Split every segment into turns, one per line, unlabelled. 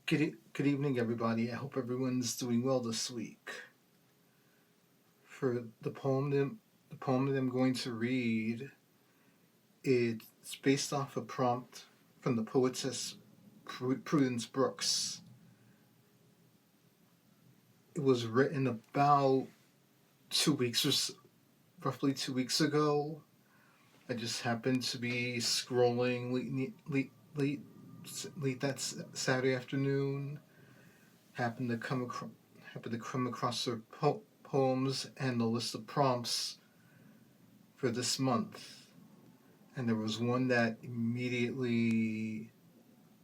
Good evening, everybody. I hope everyone's doing well this week. For the poem that I'm going to read, it's based off a prompt from the poetess Prudence Brooks. It was written about 2 weeks roughly 2 weeks ago. I just happened to be scrolling late that Saturday afternoon. Happened to come across her poems and the list of prompts for this month, and there was one that immediately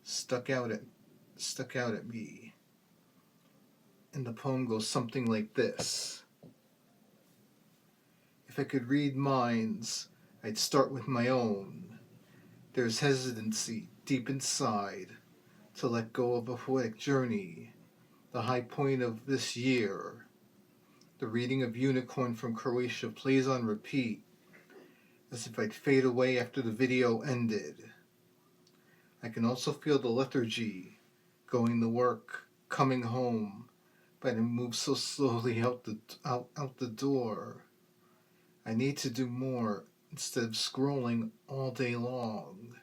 stuck out at me. And the poem goes something like this: If I could read minds, I'd start with my own. There's hesitancy deep inside to let go of a poetic journey, the high point of this year. The reading of Unicorn from Croatia plays on repeat, as if I'd fade away after the video ended. I can also feel the lethargy, going to work, coming home, but I move so slowly out the door. I need to do more instead of scrolling all day long.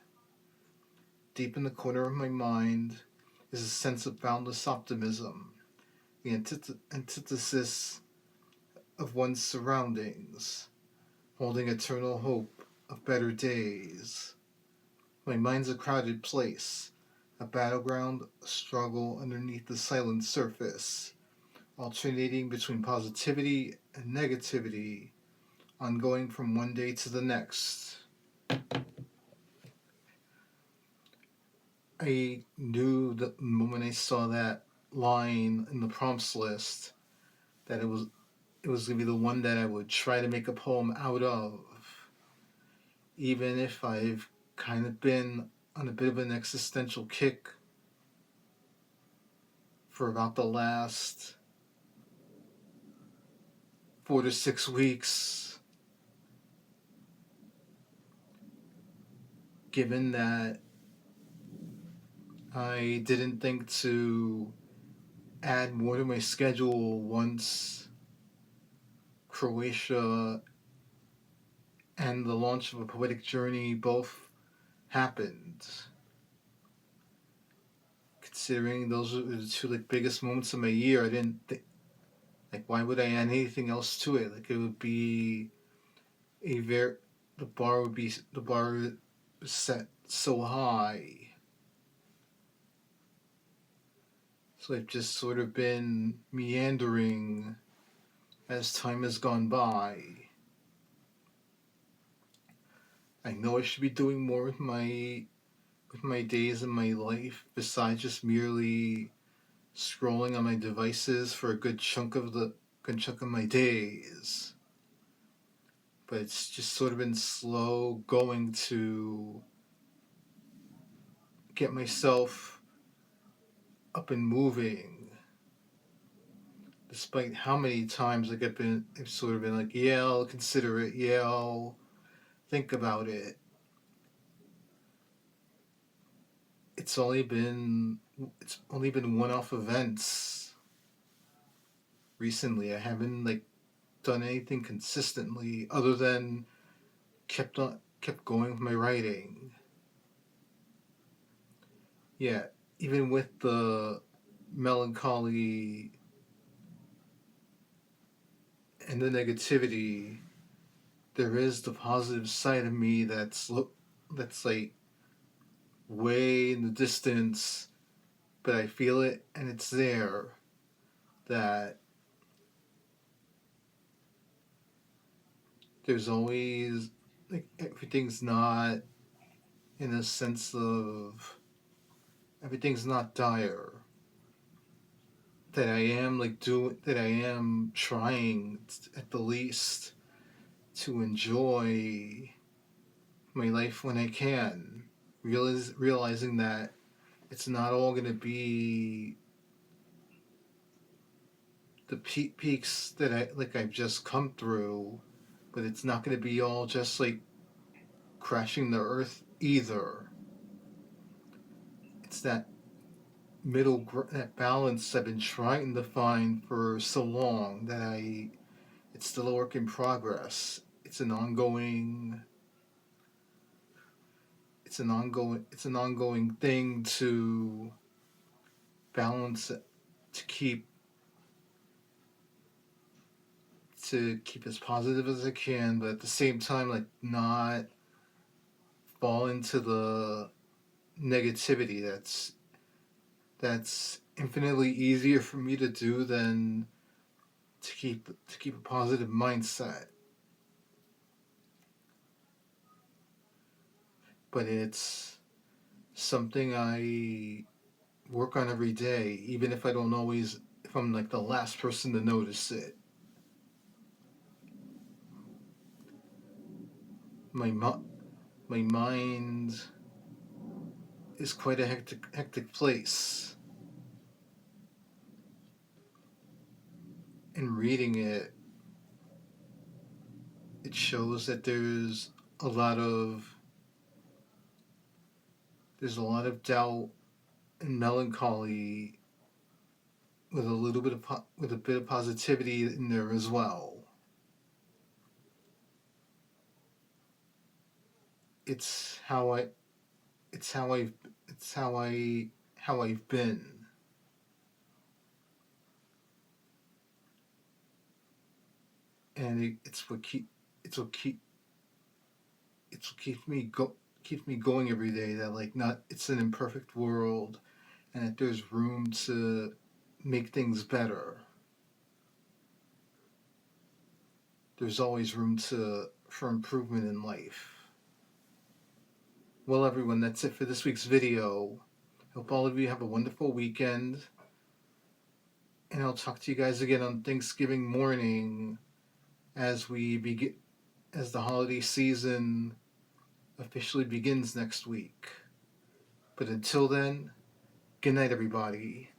Deep in the corner of my mind is a sense of boundless optimism, the antithesis of one's surroundings, holding eternal hope of better days. My mind's a crowded place, a battleground, a struggle underneath the silent surface, alternating between positivity and negativity, ongoing from one day to the next. I knew the moment I saw that line in the prompts list that it was going to be the one that I would try to make a poem out of, even if I've kind of been on a bit of an existential kick for about the last 4 to 6 weeks, given that I didn't think to add more to my schedule once Croatia and the launch of a Poetic Journey both happened. Considering those are the two biggest moments of my year, I didn't think, why would I add anything else to it? It would be the bar was set so high. So I've just sort of been meandering as time has gone by. I know I should be doing more with my days and my life besides just merely scrolling on my devices for a good chunk of my days. But it's just sort of been slow going to get myself up and moving, despite how many times I've sort of been like, yeah, I'll consider it, yeah, I'll think about it. It's only been one-off events recently. I haven't done anything consistently other than kept going with my writing. Yeah, even with the melancholy and the negativity, there is the positive side of me that's way in the distance, but I feel it and it's there. That there's always everything's not in a sense of everything's not dire. That I am trying at the least to enjoy my life when I can, realizing that it's not all going to be the peaks that I've just come through, but it's not going to be all just crashing the earth either. It's that that balance I've been trying to find for so long that it's still a work in progress. It's an ongoing thing to balance it, to keep as positive as I can, but at the same time, like, not fall into the negativity that's infinitely easier for me to do than to keep a positive mindset. But it's something I work on every day, even if if I'm like the last person to notice it. My my mind is quite a hectic place. And reading it, it shows that a lot of there's a lot of doubt and melancholy with a bit of positivity in there as well. It's how I it's how I it's how I've been, and it's what keep it's what keeps me going every day. That, like, not it's an imperfect world, and that there's room to make things better. There's always room to for improvement in life. Well, everyone, that's it for this week's video. Hope all of you have a wonderful weekend, and I'll talk to you guys again on Thanksgiving morning as as the holiday season officially begins next week. But until then, good night, everybody.